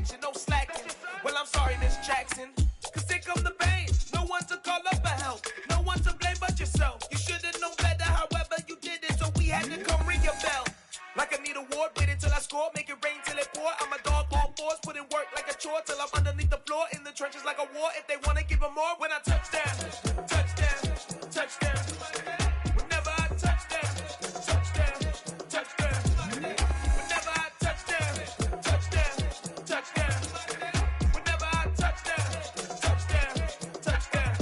action, no slacking. Well, I'm sorry, Miss Jackson, cause here come the pain. No one to call up for help, no one to blame but yourself. You should've known better, however you did it, so we had to come ring your bell. Like I need a ward, wait until I score, make it rain till it pour. I'm a dog on fours, put in work like a chore till I'm underneath the floor, in the trenches like a war. If they wanna give them more, when I touch down, touchdown, touchdown. Whenever I touch down, touchdown, touchdown. Whenever I touch down, touchdown, touchdown. Whenever I touch down, touchdown, touchdown.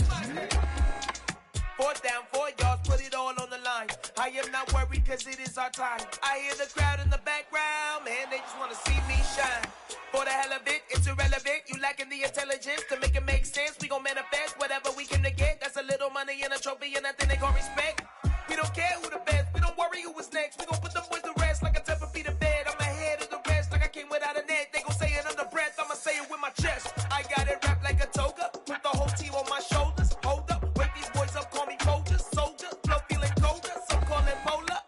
4th down, 4 yards, put it all on the line. I am not worried cause it is our time. I hear the crowd in the background, man, they just wanna see me shine. For the hell of it, it's irrelevant. You lacking the intelligence to make it make sense. We gon' manifest whatever we came to get. That's a little money and a trophy and nothing they gon' respect. We don't care who the best, we don't worry who was next. We gon' put them boys to rest like a 10 feet of bed. I'm ahead of the rest like I came without a net. They gon' say it under breath, I'ma say it with my chest. I got it wrapped like a toga, put the whole team on my shoulders. Hold up, wake these boys up, call me Folger, soldier. Flow feeling colder, some call it polar.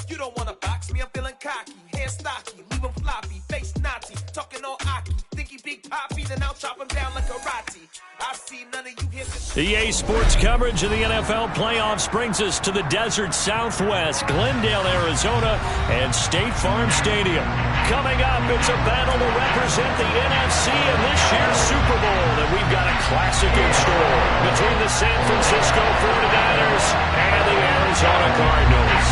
You don't wanna box me, I'm feeling cocky. Hair stocky, leave him floppy, face naughty. Talking all aki, think he big poppy, then I'll chop him down like karate. I see none of you here. EA Sports coverage of the NFL playoffs brings us to the desert Southwest, Glendale, Arizona, and State Farm Stadium. Coming up, it's a battle to represent the NFC in this year's Super Bowl, and we've got a classic in store between the San Francisco 49ers and the Arizona Cardinals.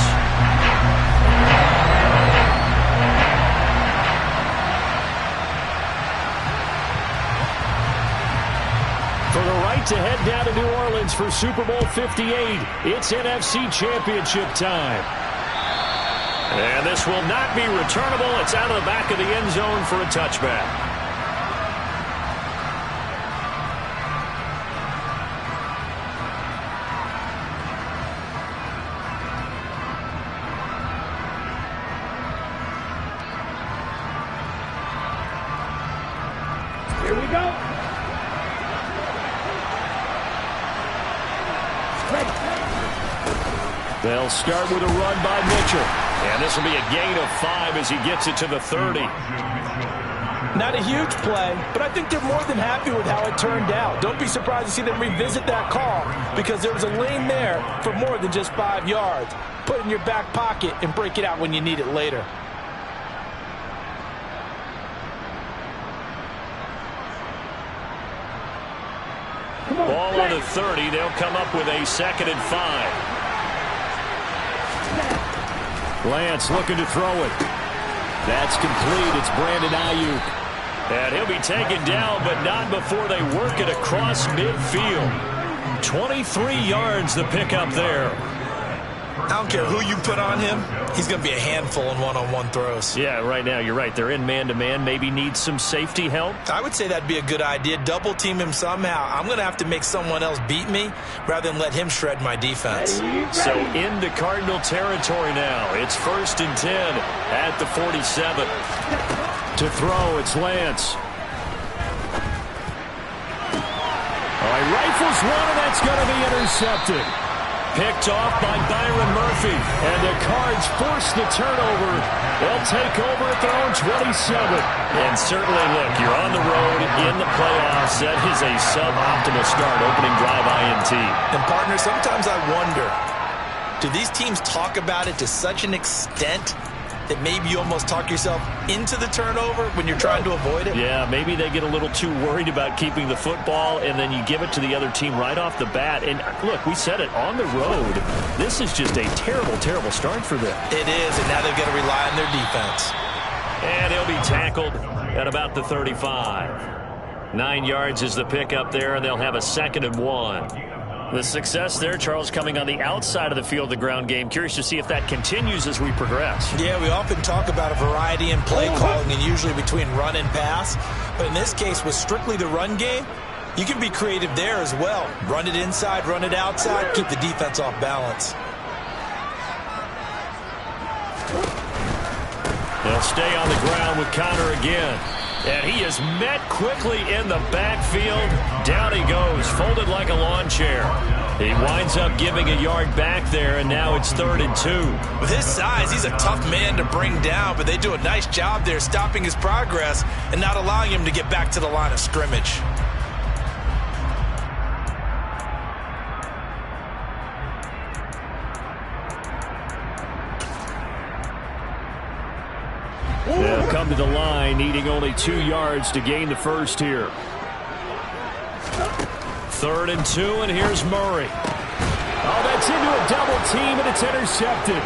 For the right to head down to New Orleans for Super Bowl 58, it's NFC Championship time. And this will not be returnable. It's out of the back of the end zone for a touchback. Here we go. They'll start with a run by Mitchell. And this will be a gain of 5 as he gets it to the 30. Not a huge play, but I think they're more than happy with how it turned out. Don't be surprised to see them revisit that call because there was a lane there for more than just 5 yards. Put it in your back pocket and break it out when you need it later. Ball on the 30. They'll come up with a 2nd and 5. Lance looking to throw it. That's complete. It's Brandon Ayuk. And he'll be taken down, but not before they work it across midfield. 23 yards the pickup there. I don't care who you put on him. He's going to be a handful in one-on-one throws. Yeah, right now you're right. They're in man-to-man. Maybe need some safety help. I would say that'd be a good idea. Double team him somehow. I'm going to have to make someone else beat me rather than let him shred my defense. So into Cardinal territory now. It's 1st and 10 at the 47. To throw, it's Lance. All right, rifles one, and that's going to be intercepted. Picked off by Byron Murphy. And the Cards force the turnover. They'll take over at their own 27. And certainly, look, you're on the road in the playoffs. That is a suboptimal start, opening drive INT. And, partner, sometimes I wonder, do these teams talk about it to such an extent that maybe you almost talk yourself into the turnover when you're trying to avoid it? Yeah, maybe they get a little too worried about keeping the football, and then you give it to the other team right off the bat. And look, we said it, on the road, this is just a terrible, terrible start for them. It is, and now they've got to rely on their defense. And he'll be tackled at about the 35. 9 yards is the pickup there, and they'll have a 2nd and 1. The success there, Charles, coming on the outside of the field, the ground game. Curious to see if that continues as we progress. Yeah, we often talk about a variety in play calling and usually between run and pass. But in this case, with strictly the run game, you can be creative there as well. Run it inside, run it outside, keep the defense off balance. They'll stay on the ground with Connor again. And he is met quickly in the backfield. Down he goes, folded like a lawn chair. He winds up giving a yard back there, and now it's 3rd and 2. With his size, he's a tough man to bring down, but they do a nice job there stopping his progress and not allowing him to get back to the line of scrimmage. They'll come to the line, needing only 2 yards to gain the first here. 3rd and 2, and here's Murray. Oh, that's into a double team, and it's intercepted.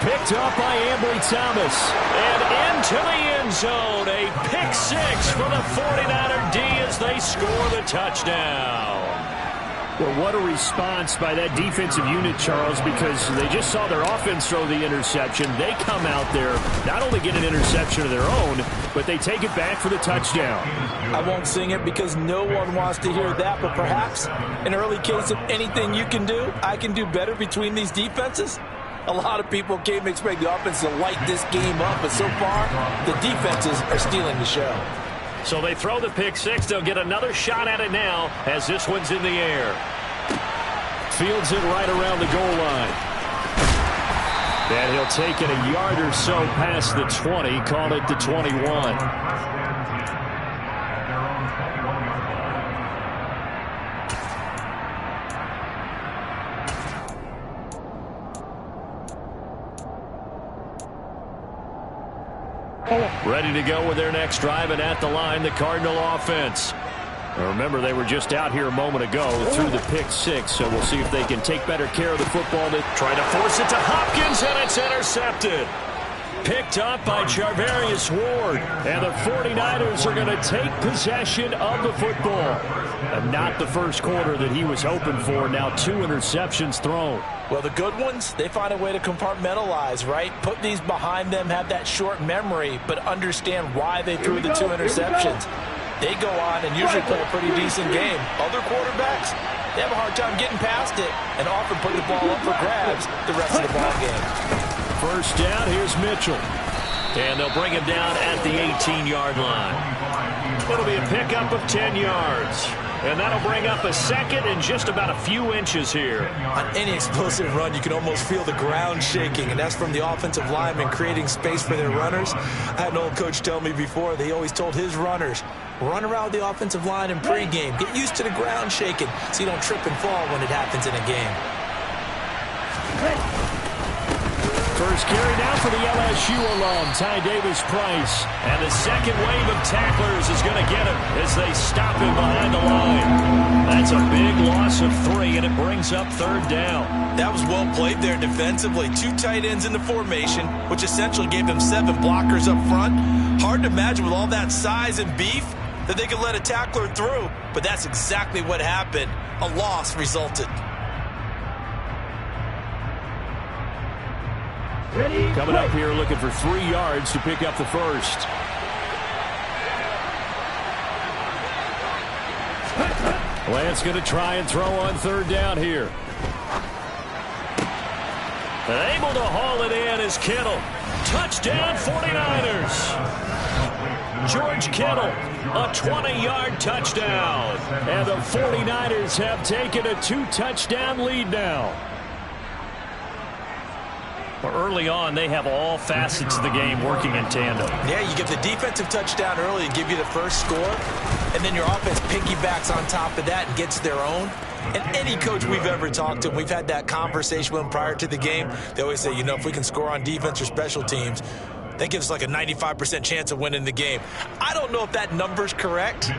Picked up by Ambry Thomas. And into the end zone. A pick 6 for the 49er D as they score the touchdown. Well, what a response by that defensive unit, Charles, because they just saw their offense throw the interception. They come out there, not only get an interception of their own, but they take it back for the touchdown. I won't sing it because no one wants to hear that, but perhaps an early case of anything you can do, I can do better between these defenses. A lot of people came expect the offense to light this game up, but so far, the defenses are stealing the show. So they throw the pick 6. They'll get another shot at it now as this one's in the air. Fields it right around the goal line. And he'll take it a yard or so past the 20, call it the 21. Ready to go with their next drive, and at the line, the Cardinal offense. Now remember, they were just out here a moment ago through the pick 6, so we'll see if they can take better care of the football. To try to force it to Hopkins, and it's intercepted. Picked up by Charvarius Ward, and the 49ers are going to take possession of the football. And not the first quarter that he was hoping for. Now 2 interceptions thrown. Well, the good ones, they find a way to compartmentalize, right? Put these behind them, have that short memory, but understand why they threw the 2 interceptions. They go on and usually play a pretty decent game. Other quarterbacks, they have a hard time getting past it and often put the ball up for grabs the rest of the ball game. First down, here's Mitchell. And they'll bring him down at the 18-yard line. It'll be a pickup of 10 yards. And that'll bring up a second and just about a few inches here. On any explosive run, you can almost feel the ground shaking, and that's from the offensive linemen creating space for their runners. I had an old coach tell me before, they always told his runners, run around the offensive line in pregame. Get used to the ground shaking so you don't trip and fall when it happens in a game. First carry now for the LSU alum, Ty Davis-Price. And the second wave of tacklers is going to get him as they stop him behind the line. That's a big loss of 3, and it brings up 3rd down. That was well played there defensively. 2 tight ends in the formation, which essentially gave them 7 blockers up front. Hard to imagine with all that size and beef that they could let a tackler through, but that's exactly what happened. A loss resulted. Coming up here looking for 3 yards to pick up the first. Lance going to try and throw on 3rd down here. And able to haul it in is Kittle. Touchdown 49ers. George Kittle, a 20-yard touchdown. And the 49ers have taken a 2-touchdown lead now. Early on, they have all facets of the game working in tandem. Yeah, you get the defensive touchdown early and give you the first score, and then your offense piggybacks on top of that and gets their own. And any coach we've ever talked to, we've had that conversation with them prior to the game. They always say, you know, if we can score on defense or special teams, that gives us like a 95% chance of winning the game. I don't know if that number's correct,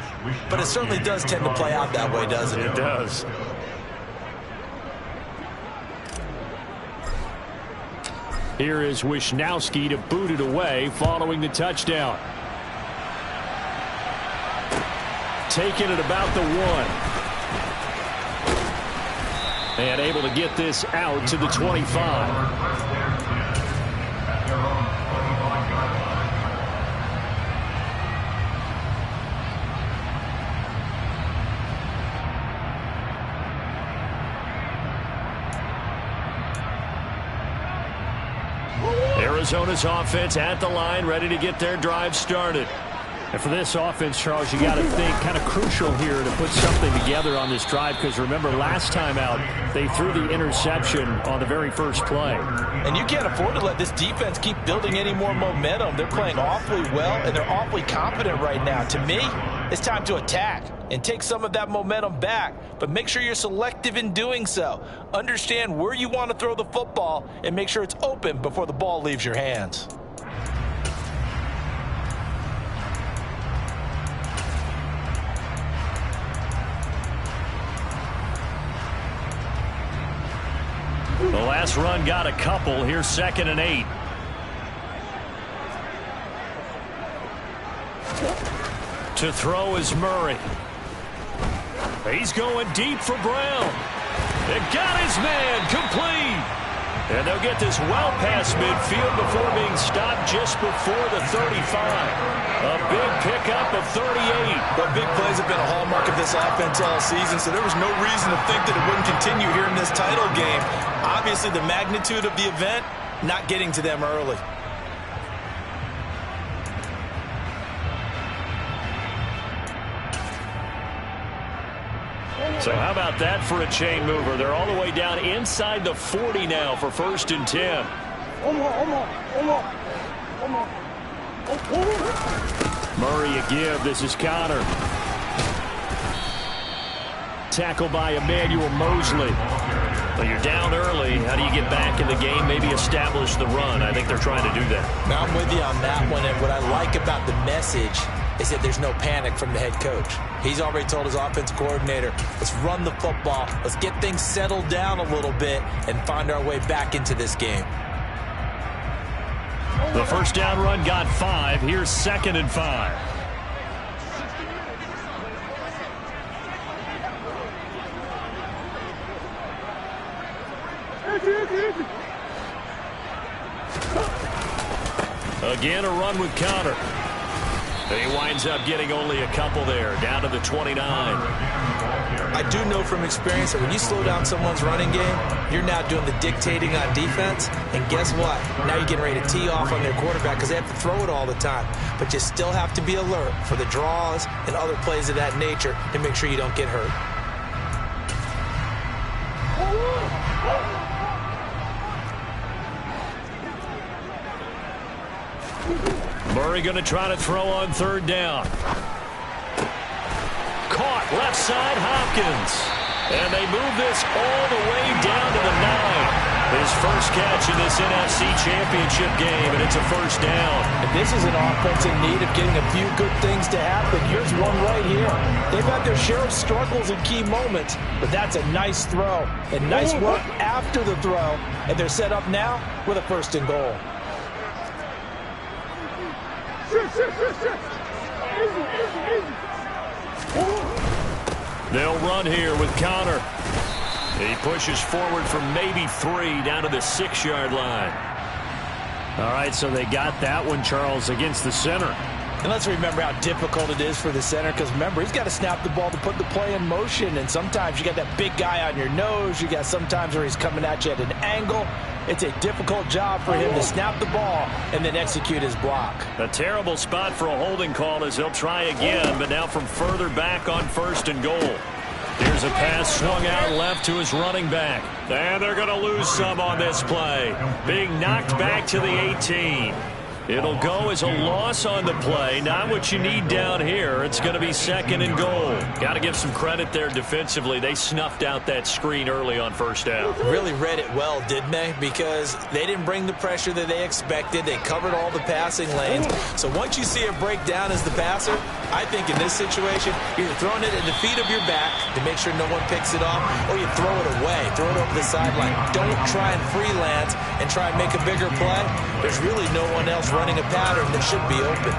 but it certainly does tend to play out that way, doesn't it? It does. Here is Wisnowski to boot it away following the touchdown. Taking it about the 1. And able to get this out to the 25. Arizona's offense at the line, ready to get their drive started. And for this offense, Charles, you got to think kind of crucial here to put something together on this drive, because remember last time out they threw the interception on the very first play. And you can't afford to let this defense keep building any more momentum. They're playing awfully well, and they're awfully confident right now. To me, it's time to attack and take some of that momentum back, but make sure you're selective in doing so. Understand where you want to throw the football and make sure it's open before the ball leaves your hands. The last run got a couple. Here's 2nd and 8. To throw is Murray. He's going deep for Brown. It got his man complete. And they'll get this well past midfield before being stopped just before the 35. A big pickup of 38. Well, big plays have been a hallmark of this offense all season, so there was no reason to think that it wouldn't continue here in this title game. Obviously, the magnitude of the event, not getting to them early. So how about that for a chain mover? They're all the way down inside the 40 now for 1st and 10. Murray a give. This is Connor. Tackle by Emmanuel Mosley. Well, you're down early. How do you get back in the game? Maybe establish the run. I think they're trying to do that. Now, I'm with you on that one, and what I like about the message is that there's no panic from the head coach. He's already told his offensive coordinator, let's run the football, let's get things settled down a little bit and find our way back into this game. The first down run got 5. Here's 2nd and 5. Again, a run with Connor. He winds up getting only a couple there, down to the 29. I do know from experience that when you slow down someone's running game, you're now doing the dictating on defense. And guess what? Now you're getting ready to tee off on their quarterback because they have to throw it all the time. But you still have to be alert for the draws and other plays of that nature to make sure you don't get hurt. Murray going to try to throw on 3rd down. Caught left side, Hopkins. And they move this all the way down to the 9. His first catch in this NFC Championship game, and it's a 1st down. And this is an offense in need of getting a few good things to happen. Here's one right here. They've had their share of struggles in key moments, but that's a nice throw. And nice work after the throw. And they're set up now with a 1st and goal. They'll run here with Connor. He pushes forward from maybe 3 down to the 6-yard line. All right, so they got that one, Charles, against the center. And let's remember how difficult it is for the center, because remember, he's got to snap the ball to put the play in motion, and sometimes you got that big guy on your nose. You got sometimes where he's coming at you at an angle. It's a difficult job for him to snap the ball and then execute his block. A terrible spot for a holding call as he'll try again, but now from further back on 1st and goal. Here's a pass swung out left to his running back. And they're going to lose some on this play. Being knocked back to the 18. It'll go as a loss on the play. Not what you need down here. It's going to be 2nd and goal. Got to give some credit there defensively. They snuffed out that screen early on 1st down. Really read it well, didn't they? Because they didn't bring the pressure that they expected. They covered all the passing lanes. So once you see it break down as the passer, I think in this situation, you're throwing it at the feet of your back to make sure no one picks it off, or you throw it away. Throw it over the sideline. Don't try and freelance and try and make a bigger play. There's really no one else running a pattern that should be open.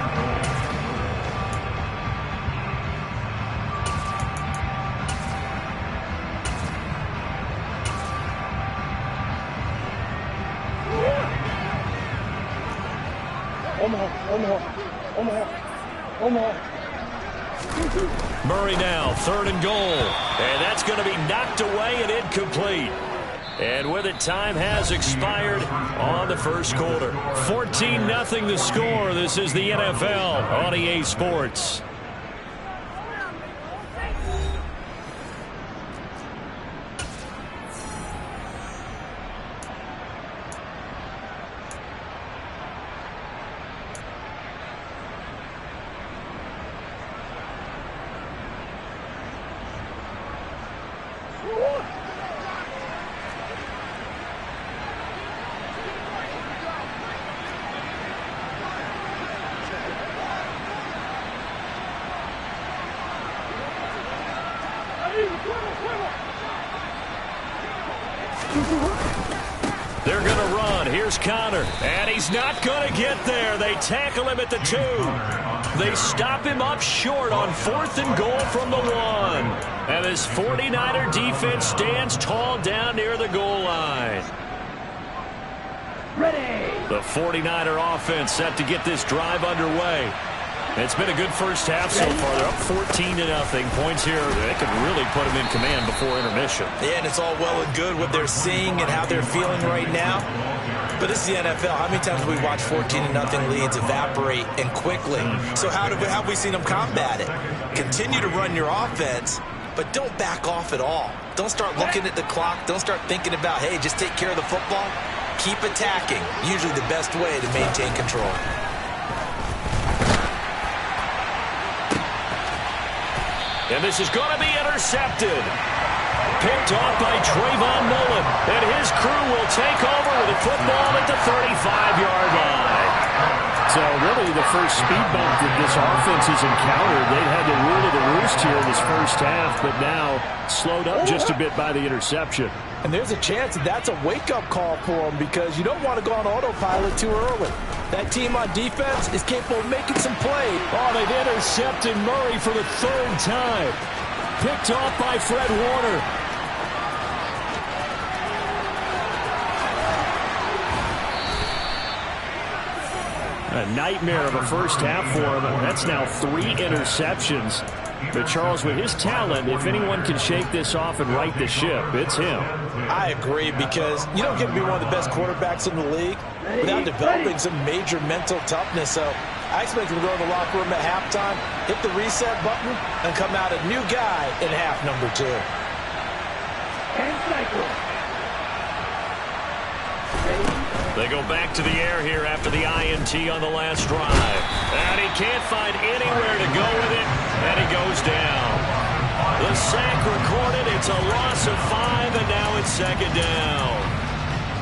Murray now, 3rd and goal. And that's going to be knocked away and incomplete. And with it, time has expired on the first quarter. 14-0 the score. This is the NFL on EA Sports. They're going to run. Here's Connor. And he's not going to get there. They tackle him at the 2. They stop him up short on 4th and goal from the 1. And this 49er defense stands tall down near the goal line. Ready. The 49er offense set to get this drive underway. It's been a good first half so far. They're up 14-0. Points here, they could really put them in command before intermission. Yeah, and it's all well and good what they're seeing and how they're feeling right now. But this is the NFL. How many times have we watched 14-0 leads evaporate and quickly? So how have we seen them combat it? Continue to run your offense, but don't back off at all. Don't start looking at the clock. Don't start thinking about, hey, just take care of the football. Keep attacking. Usually the best way to maintain control. And this is going to be intercepted. Picked off by Trayvon Mullen. And his crew will take over with the football at the 35-yard line. So really the first speed bump that this offense has encountered. They've had the rule of the roost here in this first half, but now slowed up just a bit by the interception. And there's a chance that that's a wake-up call for them because you don't want to go on autopilot too early. That team on defense is capable of making some plays. Oh, they've intercepted Murray for the 3rd time. Picked off by Fred Warner. A nightmare of a first half for him. That's now 3 interceptions. But Charles, with his talent, if anyone can shake this off and right the ship, it's him. I agree, because you don't get to be one of the best quarterbacks in the league without developing some major mental toughness. So I expect him to go to the locker room at halftime, hit the reset button, and come out a new guy in half number 2. They go back to the air here after the INT on the last drive. And he can't find anywhere to go with it, and he goes down. The sack recorded. It's a loss of 5, and now it's 2nd down.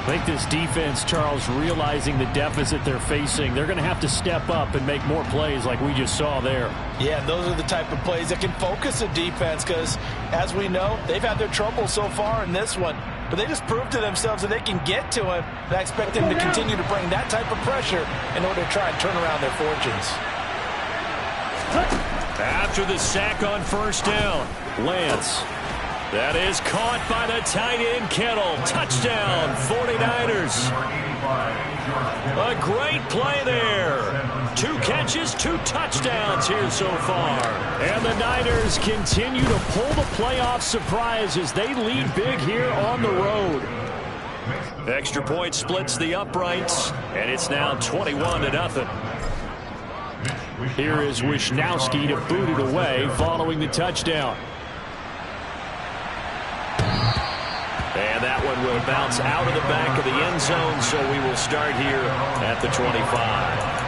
I think this defense, Charles, realizing the deficit they're facing, they're going to have to step up and make more plays like we just saw there. Yeah, those are the type of plays that can focus a defense because, as we know, they've had their trouble so far in this one. But they just proved to themselves that they can get to him. And I expect them to continue to bring that type of pressure in order to try and turn around their fortunes. After the sack on 1st down, Lance. That is caught by the tight end, Kittle. Touchdown, 49ers. A great play there. 2 catches, 2 touchdowns here so far. And the Niners continue to pull the playoff surprise as they lead big here on the road. Extra point splits the uprights, and it's now 21-0. Here is Wisnowski to boot it away following the touchdown. And that one will bounce out of the back of the end zone, so we will start here at the 25.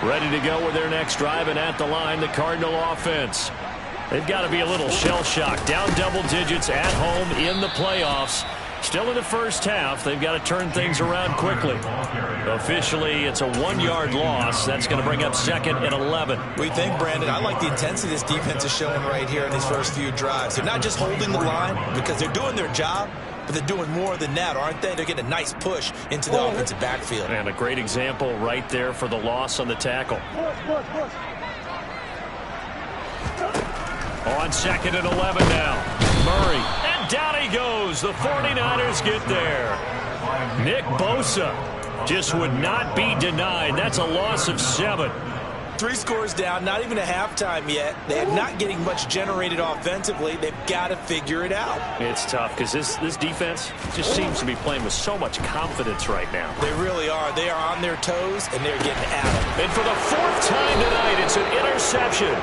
Ready to go with their next drive, and at the line, the Cardinal offense. They've got to be a little shell-shocked. Down double digits at home in the playoffs. Still in the first half, they've got to turn things around quickly. Officially, it's a 1-yard loss. That's going to bring up 2nd and 11. We think, Brandon, I like the intensity this defense is showing right here in these first few drives. They're not just holding the line because they're doing their job, but they're doing more than that, aren't they? They're getting a nice push into the offensive backfield. And a great example right there for the loss on the tackle. On 2nd and 11 now. Murray. And down he goes. The 49ers get there. Nick Bosa just would not be denied. That's a loss of 7. 3 scores down, not even a halftime yet. They're not getting much generated offensively. They've got to figure it out. It's tough because this defense just seems to be playing with so much confidence right now. They really are. They are on their toes, and they're getting at them. And for the 4th time tonight, it's an interception.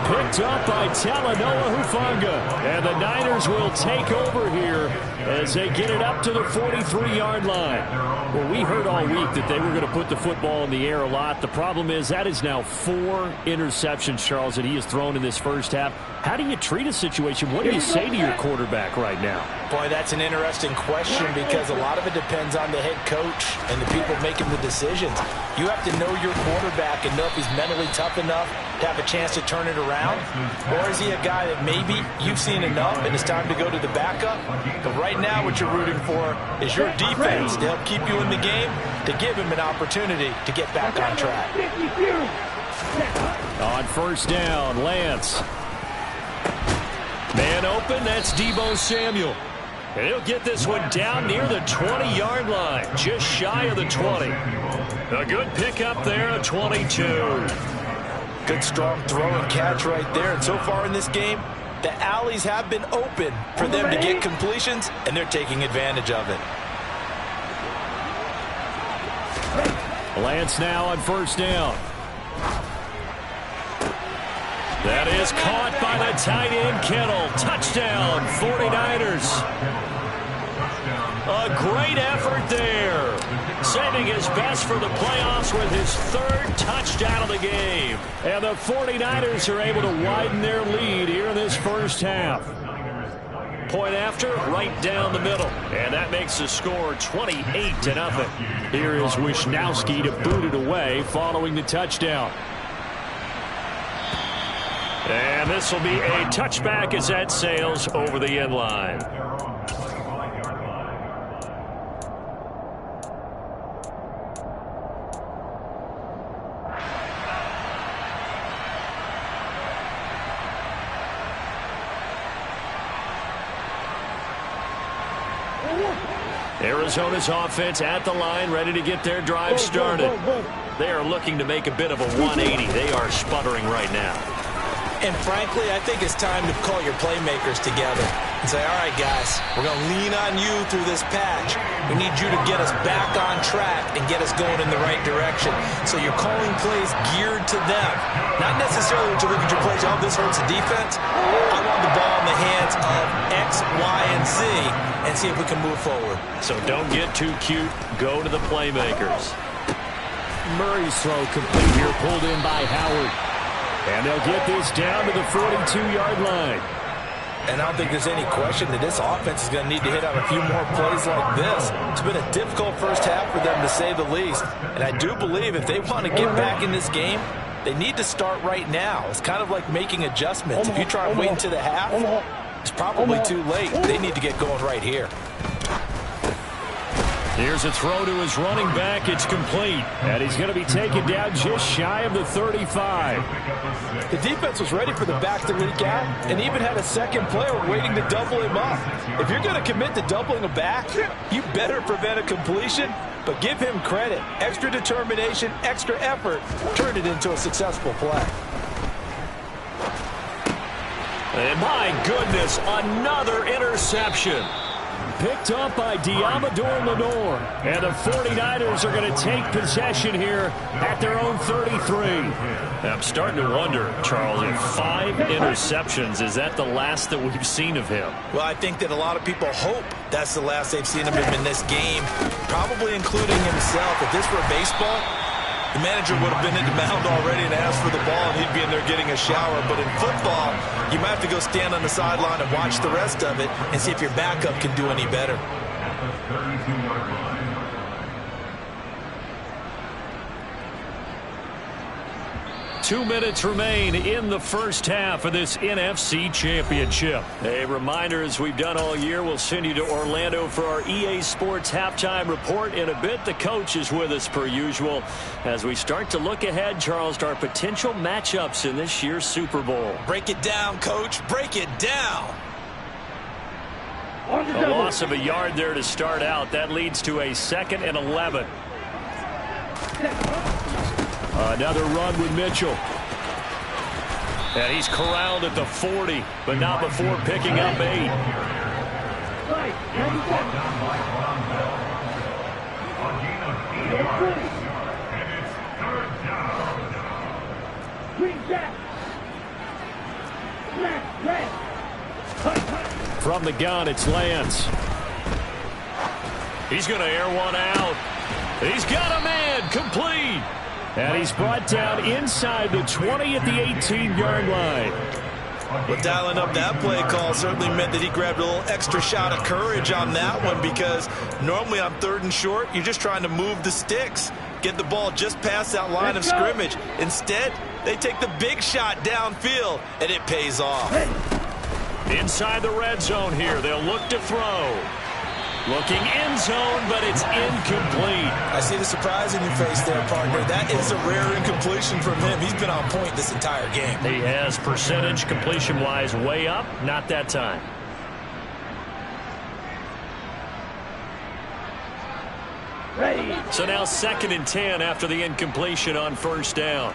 Picked up by Talanoa Hufanga. And the Niners will take over here as they get it up to the 43-yard line. Well, we heard all week that they were going to put the football in the air a lot. The problem is that is now 4 interceptions, Charles, that he has thrown in this first half. How do you treat a situation? What do you say to your quarterback right now? Boy, that's an interesting question because a lot of it depends on the head coach and the people making the decisions. You have to know your quarterback and know if he's mentally tough enough to have a chance to turn it around. Or is he a guy that maybe you've seen enough and it's time to go to the backup? But right now what you're rooting for is your defense to help keep you in the game, to give him an opportunity to get back on track. On first down, Lance. Man open, that's Deebo Samuel. And he'll get this one down near the 20-yard line, just shy of the 20. A good pickup there, a 22. Good strong throw and catch right there. And so far in this game, the alleys have been open for them to get completions, and they're taking advantage of it. Lance now on first down. That is caught by the tight end, Kittle. Touchdown, 49ers. A great effort there. Saving his best for the playoffs with his 3rd touchdown of the game. And the 49ers are able to widen their lead here in this first half. Point after, right down the middle. And that makes the score 28-0. Here is Wisnowski to boot it away following the touchdown. And this will be a touchback as that sails over the end line. Arizona's offense at the line, ready to get their drive started. They are looking to make a bit of a 180. They are sputtering right now. And frankly, I think it's time to call your playmakers together and say, all right, guys, we're going to lean on you through this patch. We need you to get us back on track and get us going in the right direction. So you're calling plays geared to them. Not necessarily when you look at your plays, oh, this hurts the defense. I want the ball in the hands of X, Y, and Z and see if we can move forward. So don't get too cute. Go to the playmakers. Murray's throw complete here, pulled in by Howard. And they'll get this down to the 42-yard line. And I don't think there's any question that this offense is going to need to hit on a few more plays like this. It's been a difficult first half for them, to say the least. And I do believe if they want to get back in this game, they need to start right now. It's kind of like making adjustments. If you try and wait into the half, it's probably too late. They need to get going right here. Here's a throw to his running back. It's complete. And he's going to be taken down just shy of the 35. The defense was ready for the back to leak out and even had a second player waiting to double him up. If you're going to commit to doubling a back, you better prevent a completion, but give him credit. Extra determination, extra effort, turned it into a successful play. And my goodness, another interception. Picked up by Diamador Lenore. And the 49ers are going to take possession here at their own 33. I'm starting to wonder, Charles, if 5 interceptions, is that the last that we've seen of him? Well, I think that a lot of people hope that's the last they've seen of him in this game, probably including himself. If this were baseball, the manager would have been in the mound already and asked for the ball, and he'd be in there getting a shower. But in football, you might have to go stand on the sideline and watch the rest of it and see if your backup can do any better. 2 minutes remain in the first half of this NFC Championship. A reminder, as we've done all year, we'll send you to Orlando for our EA Sports Halftime Report in a bit. The coach is with us per usual as we start to look ahead, Charles, to our potential matchups in this year's Super Bowl. Break it down, Coach. Break it down. A loss of a yard there to start out. That leads to a 2nd and 11. Another run with Mitchell. And he's corralled at the 40, but not before picking up 8. From the gun, it's Lance. He's going to air one out. He's got a man, complete. And he's brought down inside the 20 at the 18-yard line. But dialing up that play call certainly meant that he grabbed a little extra shot of courage on that one, because normally on 3rd and short, you're just trying to move the sticks, get the ball just past that line of scrimmage. Instead, they take the big shot downfield, and it pays off. Inside the red zone here, they'll look to throw. Looking end zone, but it's incomplete. I see the surprise in your face there, partner. That is a rare incompletion from him. He's been on point this entire game. He has percentage completion-wise way up. Not that time. Ready. So now 2nd and 10 after the incompletion on 1st down.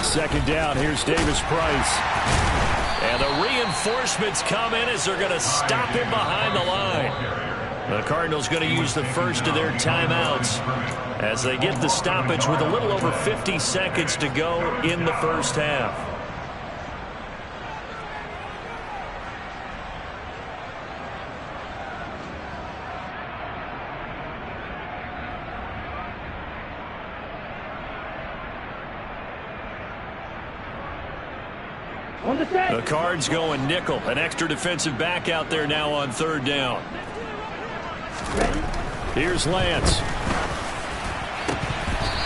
2nd down, here's Davis Price. And the reinforcements come in as they're going to stop him behind the line. The Cardinals going to use the first of their timeouts as they get the stoppage with a little over 50 seconds to go in the first half. The Cards going nickel. An extra defensive back out there now on 3rd down. Here's Lance.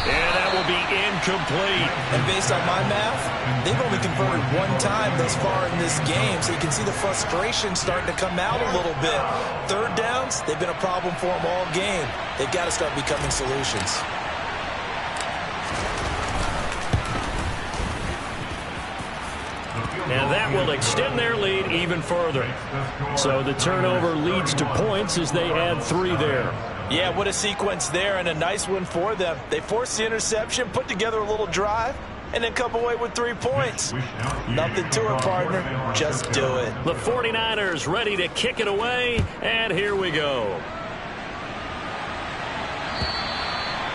And that will be incomplete. And based on my math, they've only converted 1 time thus far in this game, so you can see the frustration starting to come out a little bit. 3rd downs, they've been a problem for them all game. They've got to start becoming solutions. And that will extend their lead even further. So the turnover leads to points as they add 3 there. Yeah, what a sequence there, and a nice one for them. They forced the interception, put together a little drive, and then come away with 3 points. Nothing to it, partner. Just do it. The 49ers ready to kick it away, and here we go.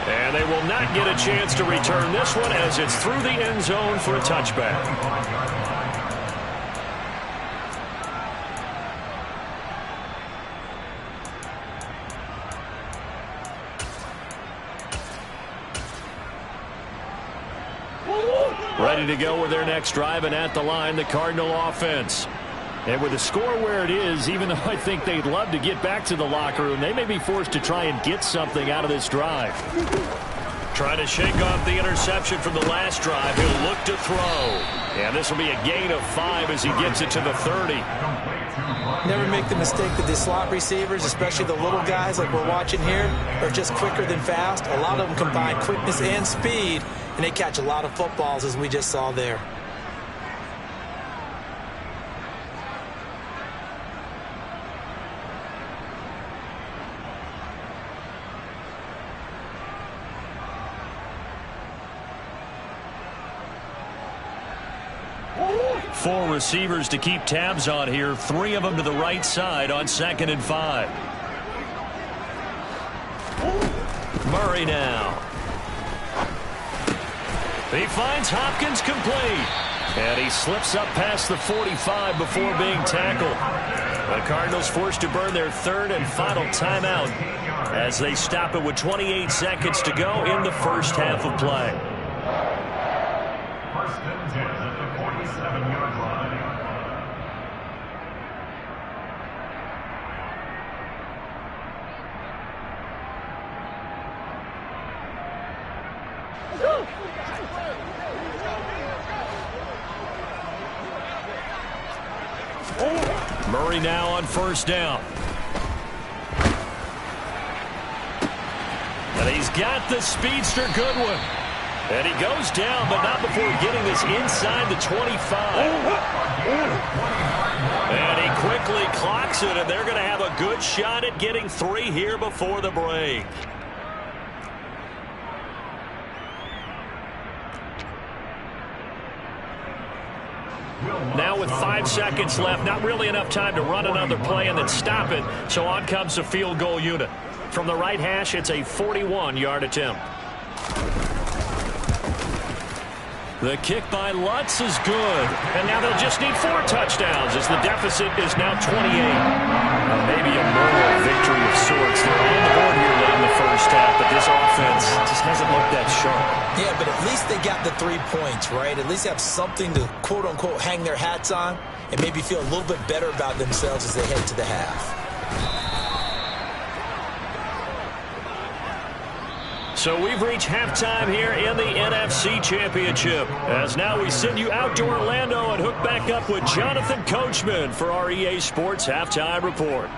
And they will not get a chance to return this one as it's through the end zone for a touchback. Ready to go with their next drive, and at the line, the Cardinal offense. And with the score where it is, even though I think they'd love to get back to the locker room, they may be forced to try and get something out of this drive. Trying to shake off the interception from the last drive. He'll look to throw. And this will be a gain of 5 as he gets it to the 30. Never make the mistake that the slot receivers, especially the little guys like we're watching here, are just quicker than fast. A lot of them combine quickness and speed, and they catch a lot of footballs, as we just saw there. Four receivers to keep tabs on here. 3 of them to the right side on 2nd and 5. Murray now. He finds Hopkins complete. And he slips up past the 45 before being tackled. The Cardinals forced to burn their 3rd and final timeout as they stop it with 28 seconds to go in the first half of play. First and 10 at the 47-yard line. Murray now on 1st down. And he's got the speedster Goodwin. And he goes down, but not before getting this inside the 25. And he quickly clocks it, and they're going to have a good shot at getting 3 here before the break. Now with 5 seconds left, not really enough time to run another play and then stop it. So on comes the field goal unit. From the right hash, it's a 41-yard attempt. The kick by Lutz is good. And now they'll just need 4 touchdowns as the deficit is now 28. Maybe a moral victory of sorts. They're on the board here late in the first half, but this offense just hasn't looked that sharp. Yeah, but at least they got the 3 points, right? At least have something to, quote-unquote, hang their hats on and maybe feel a little bit better about themselves as they head to the half. So we've reached halftime here in the NFC Championship. As now we send you out to Orlando and hook back up with Jonathan Coachman for our EA Sports Halftime Report.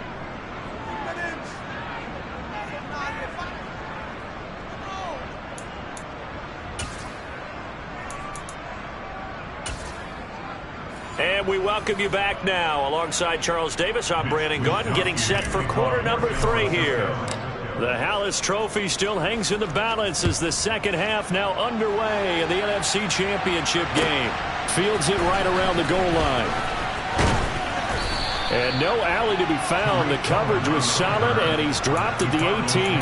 And we welcome you back now. Alongside Charles Davis, I'm Brandon Gaudin, getting set for quarter number 3 here. The Hallis Trophy still hangs in the balance as the second half now underway in the NFC Championship game. Fields it right around the goal line. And no alley to be found. The coverage was solid, and he's dropped at the 18.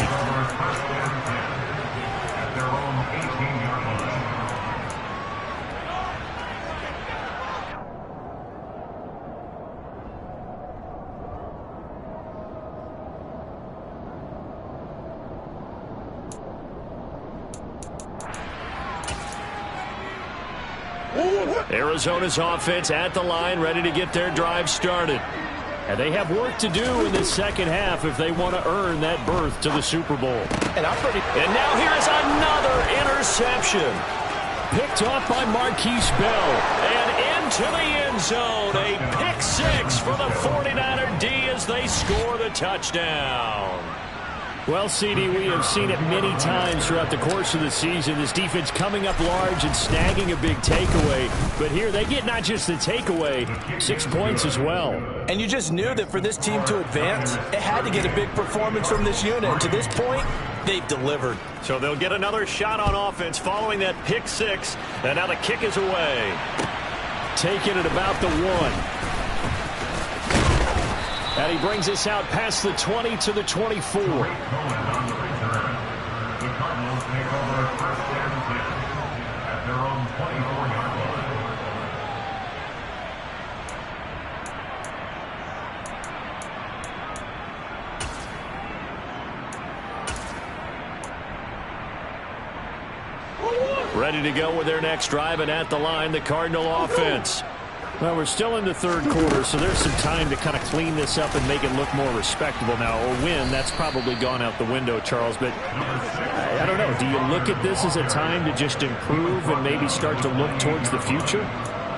Arizona's offense at the line, ready to get their drive started. And they have work to do in the second half if they want to earn that berth to the Super Bowl. And now here is another interception. Picked off by Marquise Bell. And into the end zone. A pick 6 for the 49er D as they score the touchdown. Well, CD, we have seen it many times throughout the course of the season. This defense coming up large and snagging a big takeaway. But here they get not just the takeaway, 6 points as well. And you just knew that for this team to advance, it had to get a big performance from this unit. And to this point, they've delivered. So they'll get another shot on offense following that pick 6. And now the kick is away. Taking it about the 1. And he brings us out past the 20 to the 24. The Cardinals take over first and 10 at their own 24-yard line. Ready to go with their next drive, and at the line, the Cardinal offense. Well, we're still in the third quarter, so there's some time to kind of clean this up and make it look more respectable now. Or win, that's probably gone out the window, Charles. But I don't know. Do you look at this as a time to just improve and maybe start to look towards the future?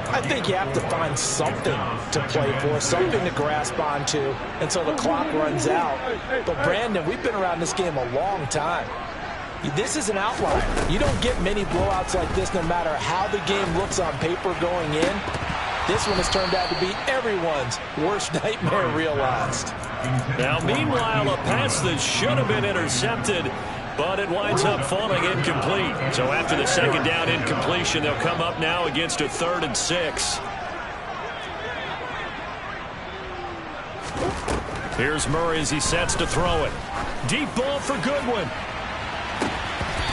I think you have to find something to play for, something to grasp onto until the clock runs out. But, Brandon, we've been around this game a long time. This is an outlier. You don't get many blowouts like this no matter how the game looks on paper going in. This one has turned out to be everyone's worst nightmare realized. Now, meanwhile, a pass that should have been intercepted, but it winds up falling incomplete. So after the second down incompletion, they'll come up now against a 3rd and 6. Here's Murray as he sets to throw it. Deep ball for Goodwin.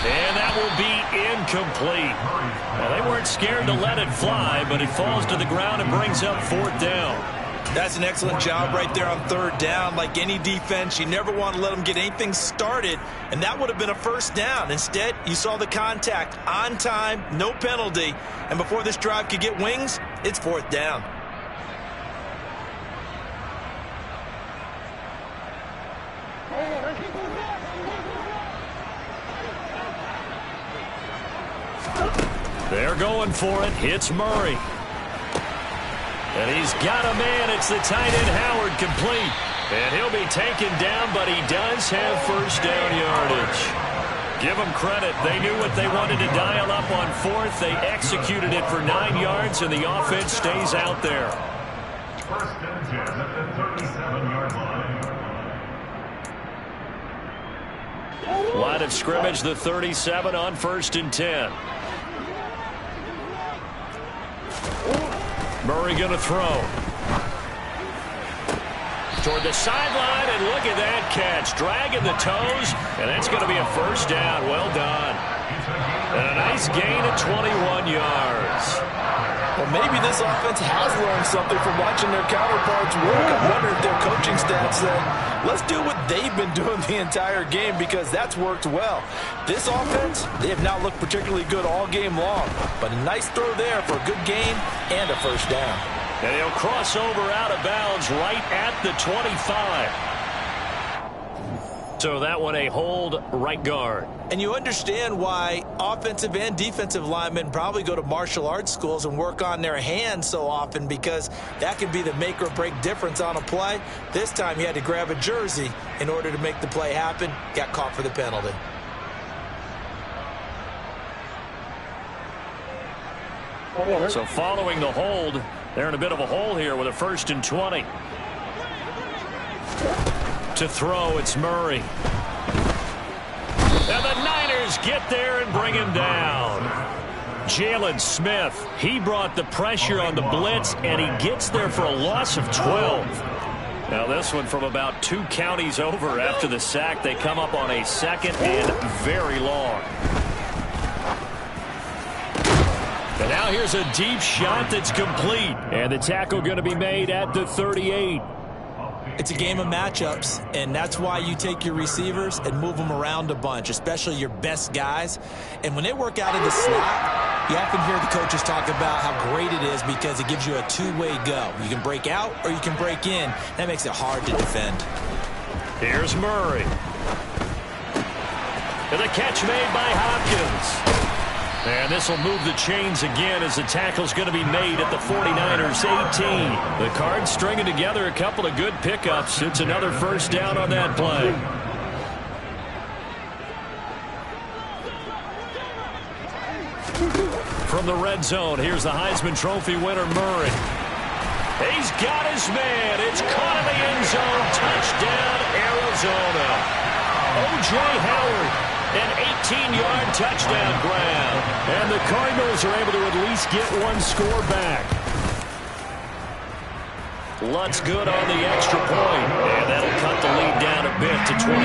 And that will be incomplete. Well, they weren't scared to let it fly, but it falls to the ground and brings up 4th down. That's an excellent job right there on 3rd down. Like any defense, you never want to let them get anything started, and that would have been a 1st down. Instead, you saw the contact on time, no penalty, and before this drive could get wings, it's 4th down. They're going for it. Hits Murray. And he's got a man. It's the tight end Howard complete. And he'll be taken down, but he does have 1st down yardage. Give them credit. They knew what they wanted to dial up on 4th. They executed it for 9 yards, and the offense stays out there. 1st and 10 at the 37-yard line. Line of scrimmage, the 37 on 1st and 10. Murray going to throw. Toward the sideline, and look at that catch. Dragging the toes, and that's going to be a first down. Well done. And a nice gain of 21 yards. Well, maybe this offense has learned something from watching their counterparts work. I wonder if their coaching staff said, let's do what they've been doing the entire game, because that's worked well. This offense, they have not looked particularly good all game long, but a nice throw there for a good gain and a first down. And he'll cross over out of bounds right at the 25. So that one a hold right guard. And you understand why offensive and defensive linemen probably go to martial arts schools and work on their hands so often, because that can be the make or break difference on a play. This time he had to grab a jersey in order to make the play happen. Got caught for the penalty. So following the hold, they're in a bit of a hole here with a 1st and 20. To throw, it's Murray. And the Niners get there and bring him down. Jalen Smith, he brought the pressure on the blitz, and he gets there for a loss of 12. Now this one from about 2 counties over after the sack. They come up on a 2nd and very long. And now here's a deep shot that's complete. And the tackle going to be made at the 38. It's a game of matchups, and that's why you take your receivers and move them around a bunch, especially your best guys. And when they work out of the slot, you often hear the coaches talk about how great it is because it gives you a two-way go. You can break out or you can break in. That makes it hard to defend. Here's Murray. And the catch made by Hopkins. And this will move the chains again as the tackle's going to be made at the 49ers 18. The Cards stringing together a couple of good pickups. It's another first down on that play. From the red zone, here's the Heisman Trophy winner, Murray. He's got his man. It's caught in the end zone. Touchdown, Arizona. O.J. Howard. An 18-yard touchdown grab. And the Cardinals are able to at least get one score back. Lutz good on the extra point. And that'll cut the lead down a bit to 28.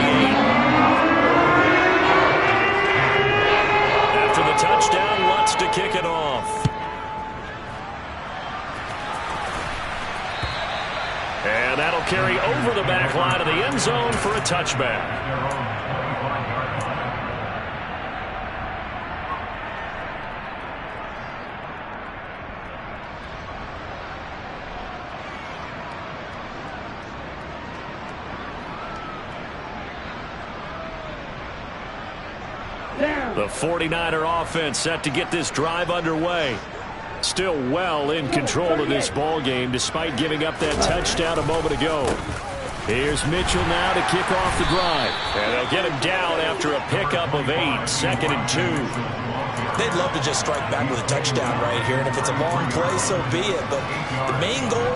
After the touchdown, Lutz to kick it off. And that'll carry over the back line of the end zone for a touchback. The 49er offense set to get this drive underway. Still well in control of this ball game despite giving up that touchdown a moment ago. Here's Mitchell now to kick off the drive. And they'll get him down after a pickup of 8, 2nd and 2. They'd love to just strike back with a touchdown right here, and if it's a long play, so be it. But the main goal,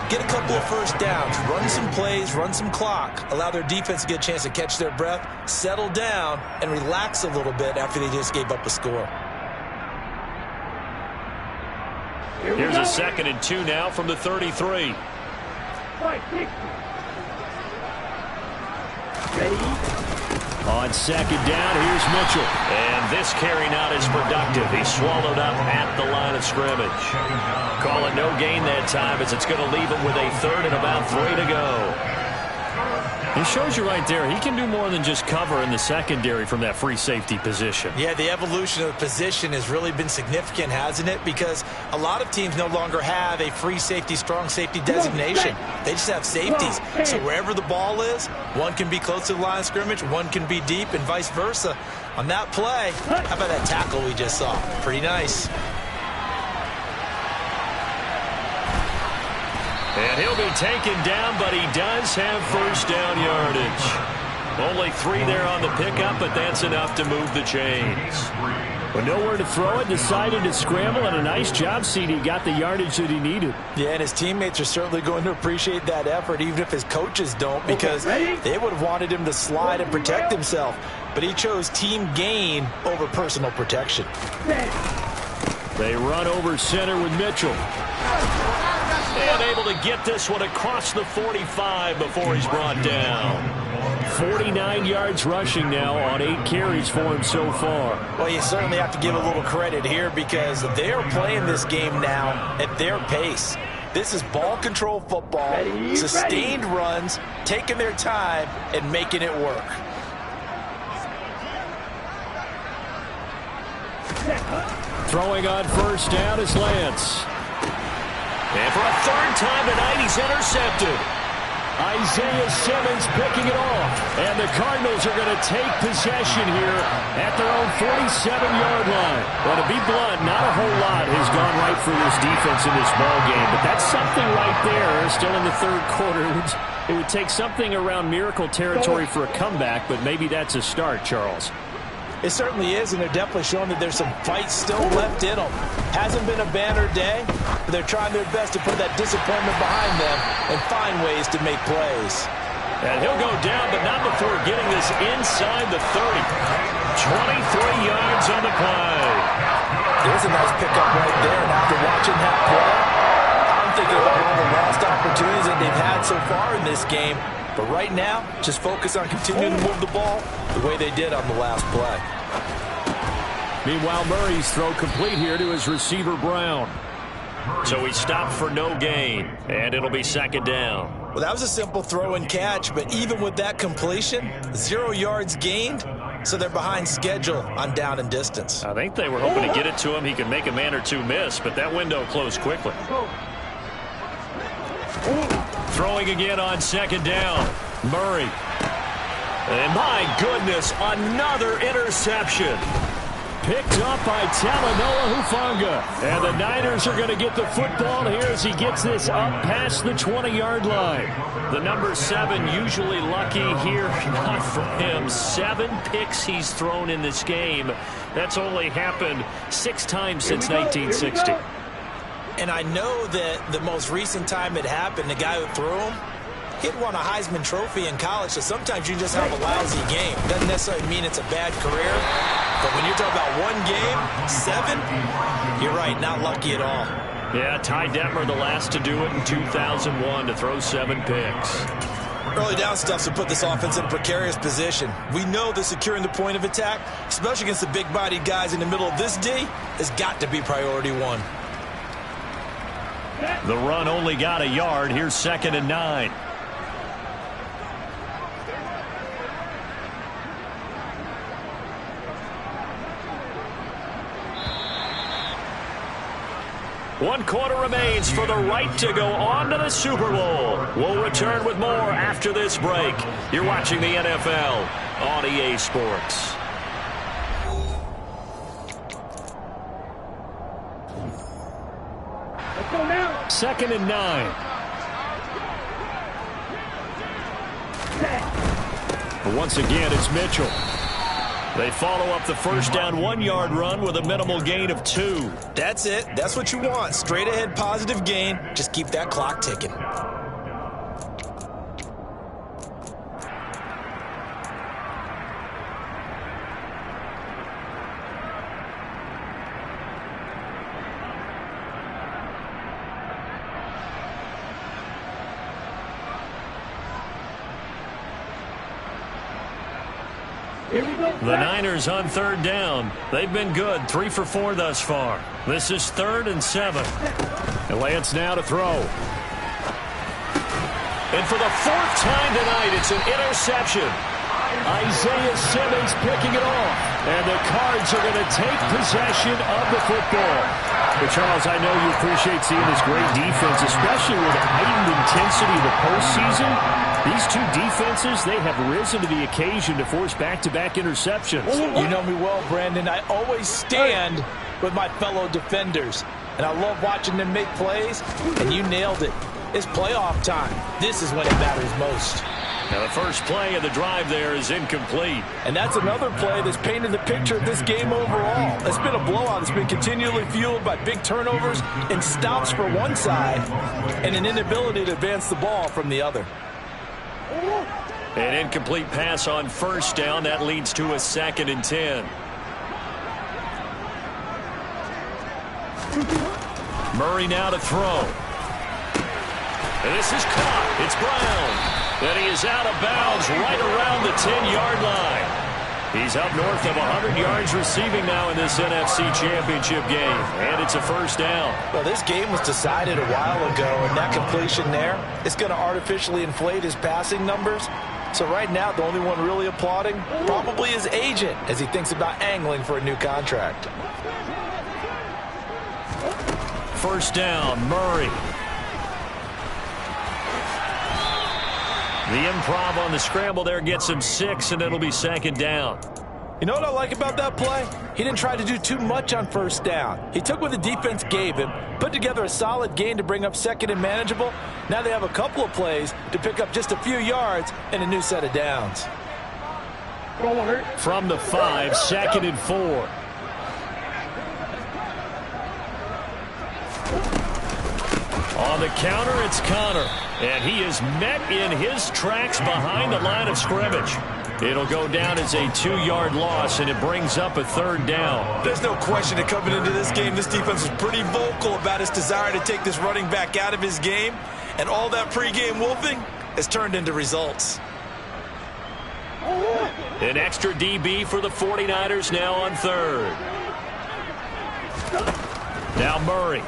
get a couple of first downs, run some plays, run some clock, allow their defense to get a chance to catch their breath, settle down, and relax a little bit after they just gave up a score. Here's a 2nd and 2 now from the 33. On 2nd down, here's Mitchell. And this carry not as productive. He's swallowed up at the line of scrimmage. Call it no gain that time as it's going to leave him with a 3rd and about 3 to go. He shows you right there, he can do more than just cover in the secondary from that free safety position. Yeah, the evolution of the position has really been significant, hasn't it? Because a lot of teams no longer have a free safety, strong safety designation. They just have safeties. So wherever the ball is, one can be close to the line of scrimmage, one can be deep, and vice versa. On that play, how about that tackle we just saw? Pretty nice. And he'll be taken down, but he does have first down yardage. Only 3 there on the pickup, but that's enough to move the chains. But nowhere to throw it, decided to scramble, and a nice job, CD. Got the yardage that he needed. Yeah, and his teammates are certainly going to appreciate that effort, even if his coaches don't, because they would have wanted him to slide and protect himself. But he chose team gain over personal protection. They run over center with Mitchell. And able to get this one across the 45 before he's brought down. 49 yards rushing now on 8 carries for him so far. Well, you certainly have to give a little credit here because they're playing this game now at their pace. This is ball control football, sustained runs, taking their time and making it work. Throwing on first down is Lance. And for a third time tonight, he's intercepted. Isaiah Simmons picking it off. And the Cardinals are going to take possession here at their own 47-yard line. Well, to be blunt, not a whole lot has gone right for this defense in this ball game. But that's something right there. Still in the third quarter. It would take something around miracle territory for a comeback, but maybe that's a start, Charles. It certainly is, and they're definitely showing that there's some fight still left in them. Hasn't been a banner day, but they're trying their best to put that disappointment behind them and find ways to make plays. And he'll go down, but not before getting this inside the 30. 23 yards on the play. There's a nice pickup right there, and after watching that play, I'm thinking about all the lost opportunities that they've had so far in this game. But right now, just focus on continuing to move the ball the way they did on the last play. Meanwhile, Murray's throw complete here to his receiver, Brown. So he stopped for no gain, and it'll be second down. Well, that was a simple throw and catch, but even with that completion, 0 yards gained, so they're behind schedule on down and distance. I think they were hoping to get it to him. He could make a man or two miss, but that window closed quickly. Throwing again on second down. Murray. And my goodness, another interception. Picked up by Talanoa Hufanga. And the Niners are going to get the football here as he gets this up past the 20-yard line. The number 7 usually lucky here. Not for him. 7 picks he's thrown in this game. That's only happened 6 times since 1960. And I know that the most recent time it happened, the guy who threw him, he'd won a Heisman Trophy in college, so sometimes you just have a lousy game. Doesn't necessarily mean it's a bad career, but when you're talking about one game, 7, you're right, not lucky at all. Yeah, Ty Detmer the last to do it in 2001 to throw 7 picks. Early down stuff to put this offense in a precarious position. We know that securing the point of attack, especially against the big-bodied guys in the middle of this D, has got to be priority 1. The run only got a yard. Here's second and 9. One quarter remains for the right to go on to the Super Bowl. We'll return with more after this break. You're watching the NFL on EA Sports. Second and 9. But once again, it's Mitchell. They follow up the first down 1-yard run with a minimal gain of 2. That's it. That's what you want. Straight ahead positive gain. Just keep that clock ticking. The Niners on third down. They've been good, 3 for 4 thus far. This is 3rd and 7. And Lance now to throw. And for the 4th time tonight, it's an interception. Isaiah Simmons picking it off. And the Cards are going to take possession of the football. But Charles, I know you appreciate seeing this great defense, especially with the heightened intensity of the postseason. These two defenses, they have risen to the occasion to force back-to-back interceptions. You know me well, Brandon. I always stand with my fellow defenders. And I love watching them make plays, and you nailed it. It's playoff time. This is when it matters most. Now the first play of the drive there is incomplete. And that's another play that's painted the picture of this game overall. It's been a blowout. It's been continually fueled by big turnovers and stops for one side and an inability to advance the ball from the other. An incomplete pass on first down. That leads to a 2nd and 10. Murray now to throw. And this is caught. It's Brown. And he is out of bounds right around the 10-yard line. He's up north of 100 yards receiving now in this NFC Championship game. And it's a first down. Well, this game was decided a while ago, and that completion there is going to artificially inflate his passing numbers. So right now, the only one really applauding probably his agent as he thinks about angling for a new contract. First down, Murray. The improv on the scramble there gets him 6, and it'll be second down. You know what I like about that play? He didn't try to do too much on first down. He took what the defense gave him, put together a solid gain to bring up second and manageable. Now they have a couple of plays to pick up just a few yards and a new set of downs. From the 5, second and 4. On the counter, it's Connor. And he is met in his tracks behind the line of scrimmage. It'll go down as a 2-yard loss, and it brings up a third down. There's no question that coming into this game, this defense was pretty vocal about its desire to take this running back out of his game. And all that pregame wolfing has turned into results. An extra DB for the 49ers now on third. Now Murray.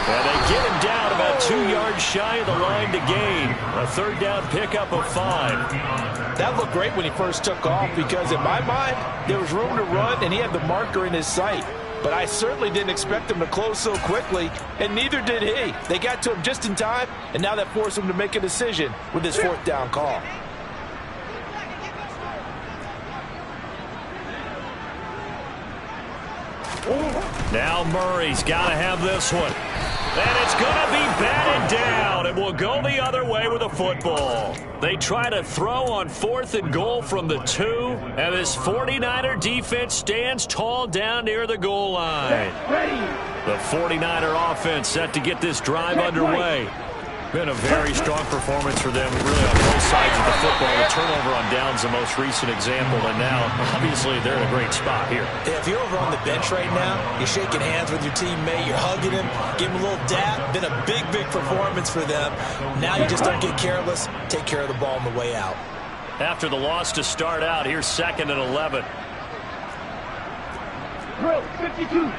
And they get him down about 2 yards shy of the line to gain. A third down pickup of 5. That looked great when he first took off because, in my mind, there was room to run and he had the marker in his sight. But I certainly didn't expect him to close so quickly, and neither did he. They got to him just in time, and now that forced him to make a decision with his fourth down call. Now Murray's got to have this one. And it's going to be batted down. It will go the other way with a football. They try to throw on 4th and goal from the 2. And this 49er defense stands tall down near the goal line. The 49er offense set to get this drive underway. Been a very strong performance for them, really, on both sides of the football. The turnover on downs the most recent example, and now, obviously, they're in a great spot here. Yeah, if you're over on the bench right now, you're shaking hands with your teammate, you're hugging him, give him a little dap. Been a big, big performance for them. Now you just don't get careless. Take care of the ball on the way out. After the loss to start out, here's 2nd and 11. Bro, 52.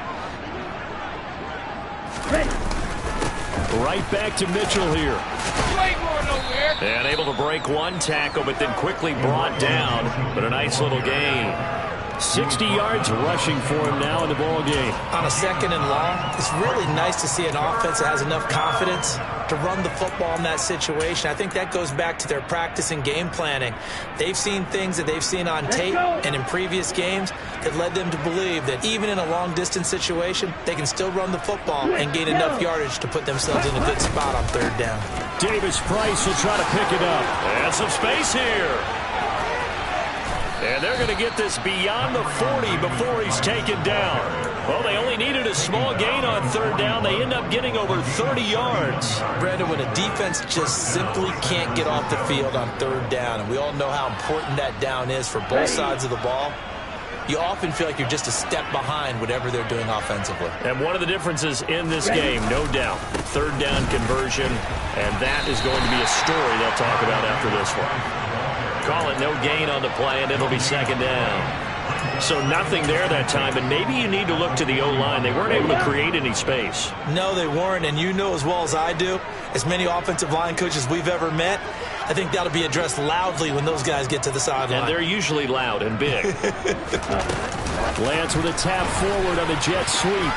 Ready. Right back to Mitchell here. You ain't going nowhere. And able to break one tackle, but then quickly brought down. But a nice little gain. 60 yards rushing for him now in the ball game. On a 2nd and long, it's really nice to see an offense that has enough confidence to run the football in that situation. I think that goes back to their practice and game planning. They've seen things that they've seen on tape and in previous games that led them to believe that even in a long-distance situation, they can still run the football and gain enough yardage to put themselves in a good spot on 3rd down. Davis Price will try to pick it up. And some space here. And they're going to get this beyond the 40 before he's taken down. Well, they only needed a small gain on 3rd down. They end up getting over 30 yards. Brandon, when a defense just simply can't get off the field on 3rd down, and we all know how important that down is for both sides of the ball, you often feel like you're just a step behind whatever they're doing offensively. And one of the differences in this game, no doubt, 3rd down conversion, and that is going to be a story they'll talk about after this one. Call it no gain on the play, and it'll be 2nd down. So nothing there that time, and maybe you need to look to the O-line. They weren't able to create any space. No, they weren't, and you know as well as I do, as many offensive line coaches we've ever met, I think that'll be addressed loudly when those guys get to the sideline. And they're usually loud and big. Lance with a tap forward on the jet sweep.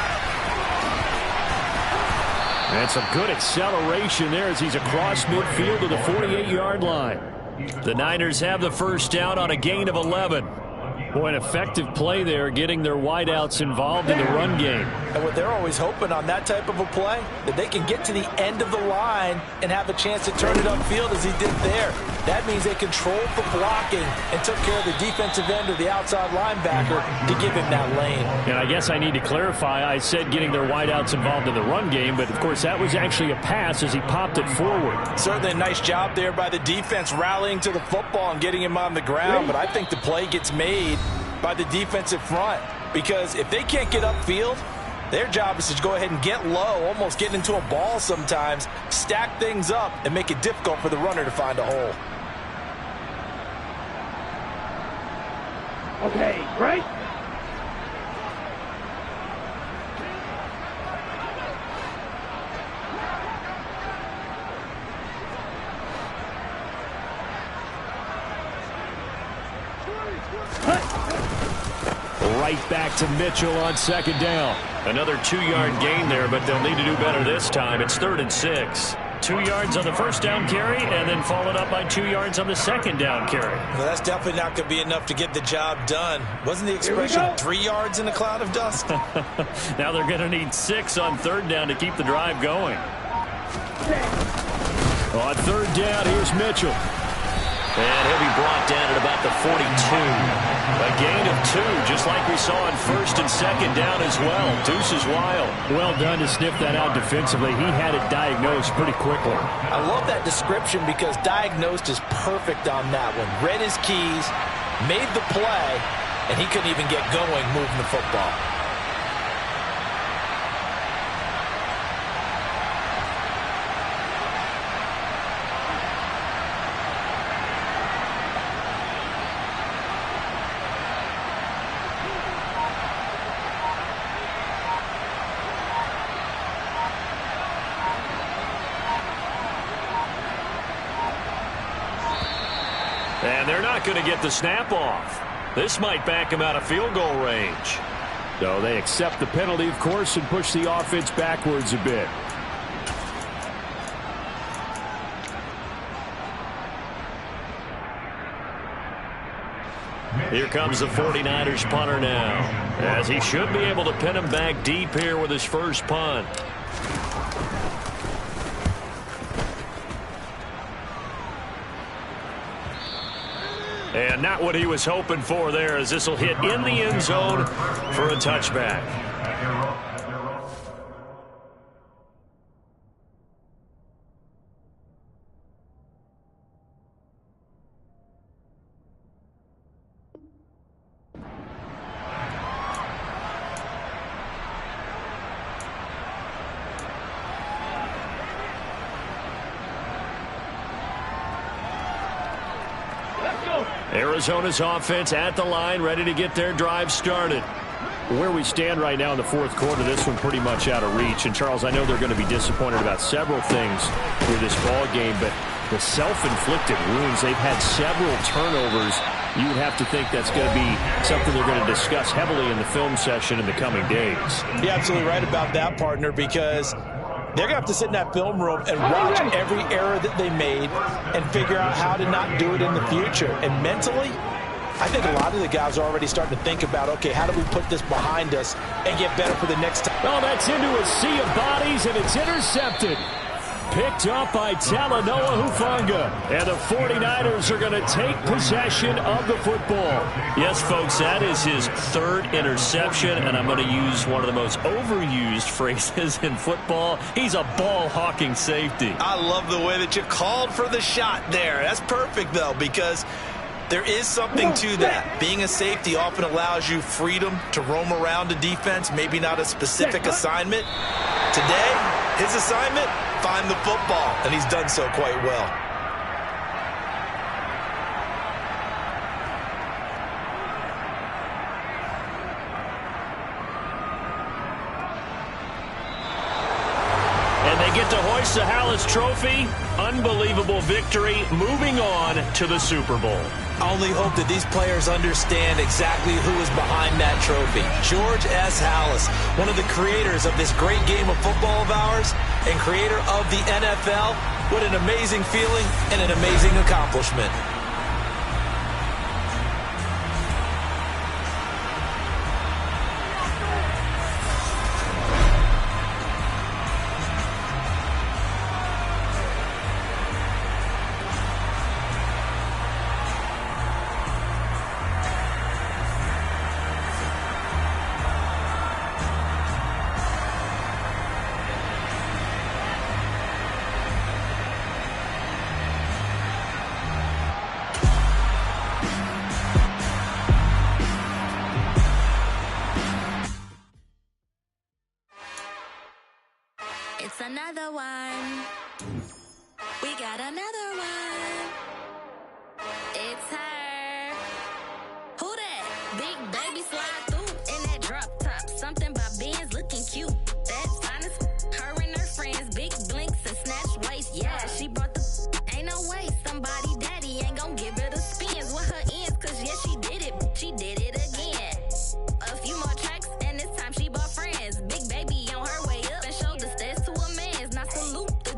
And some good acceleration there as he's across midfield to the 48-yard line. The Niners have the first down on a gain of 11. Boy, an effective play there, getting their wideouts involved in the run game. And what they're always hoping on that type of a play, that they can get to the end of the line and have a chance to turn it upfield as he did there. That means they controlled the blocking and took care of the defensive end or the outside linebacker to give him that lane. And I guess I need to clarify, I said getting their wideouts involved in the run game, but of course that was actually a pass as he popped it forward. Certainly a nice job there by the defense rallying to the football and getting him on the ground, but I think the play gets made by the defensive front, because if they can't get upfield, Their job is to go ahead and get low, almost get into a ball sometimes, stack things up, and make it difficult for the runner to find a hole. Okay, right? Right back to Mitchell on second down. Another 2-yard gain there, but they'll need to do better this time. It's 3rd and 6. 2 yards on the first down carry, and then followed up by 2 yards on the second down carry. Well, that's definitely not going to be enough to get the job done. Wasn't the expression 3 yards in a cloud of dust? Now they're going to need 6 on 3rd down to keep the drive going. On 3rd down, here's Mitchell. And he'll be brought down at about the 42. A gain of 2, just like we saw on 1st and 2nd down as well. Deuce is wild. Well done to sniff that out defensively. He had it diagnosed pretty quickly. I love that description because diagnosed is perfect on that one. Read his keys, made the play, and he couldn't even get going moving the football. And they're not going to get the snap off. This might back him out of field goal range. So they accept the penalty, of course, and push the offense backwards a bit. Here comes the 49ers punter now, as he should be able to pin him back deep here with his first punt. And not what he was hoping for there, as this will hit in the end zone for a touchback. Arizona's offense at the line, ready to get their drive started. Where we stand right now in the 4th quarter, this one pretty much out of reach. And, Charles, I know they're going to be disappointed about several things with this ball game, but the self-inflicted wounds, they've had several turnovers. You would have to think that's going to be something they're going to discuss heavily in the film session in the coming days. You're absolutely right about that, partner, because they're going to have to sit in that film room and watch every error that they made and figure out how to not do it in the future. And mentally, I think a lot of the guys are already starting to think about, okay, how do we put this behind us and get better for the next time? Well, that's into a sea of bodies, and it's intercepted. Picked up by Talanoa Hufanga. And the 49ers are going to take possession of the football. Yes, folks, that is his 3rd interception, and I'm going to use one of the most overused phrases in football. He's a ball-hawking safety. I love the way that you called for the shot there. That's perfect, though, because there is something to that. Being a safety often allows you freedom to roam around a defense, maybe not a specific assignment. Today, his assignment, find the football, and he's done so quite well. And they get to hoist the Hallis Trophy. Unbelievable victory, moving on to the Super Bowl. I only hope that these players understand exactly who is behind that trophy. George S. Hallis, one of the creators of this great game of football of ours and creator of the NFL. What an amazing feeling and an amazing accomplishment.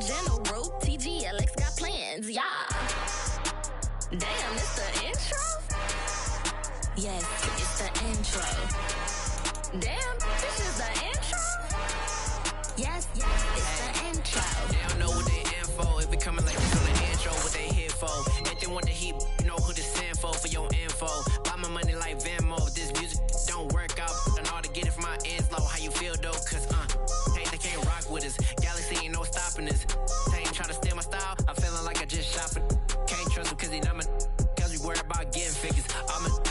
general. TGLX got plans, yeah. Damn, it's the intro? Yes, it's the intro. Damn, this is the intro? Yes, it's the intro. They don't know what they in for. If it coming like this on the intro, what they here for. If they want the heat.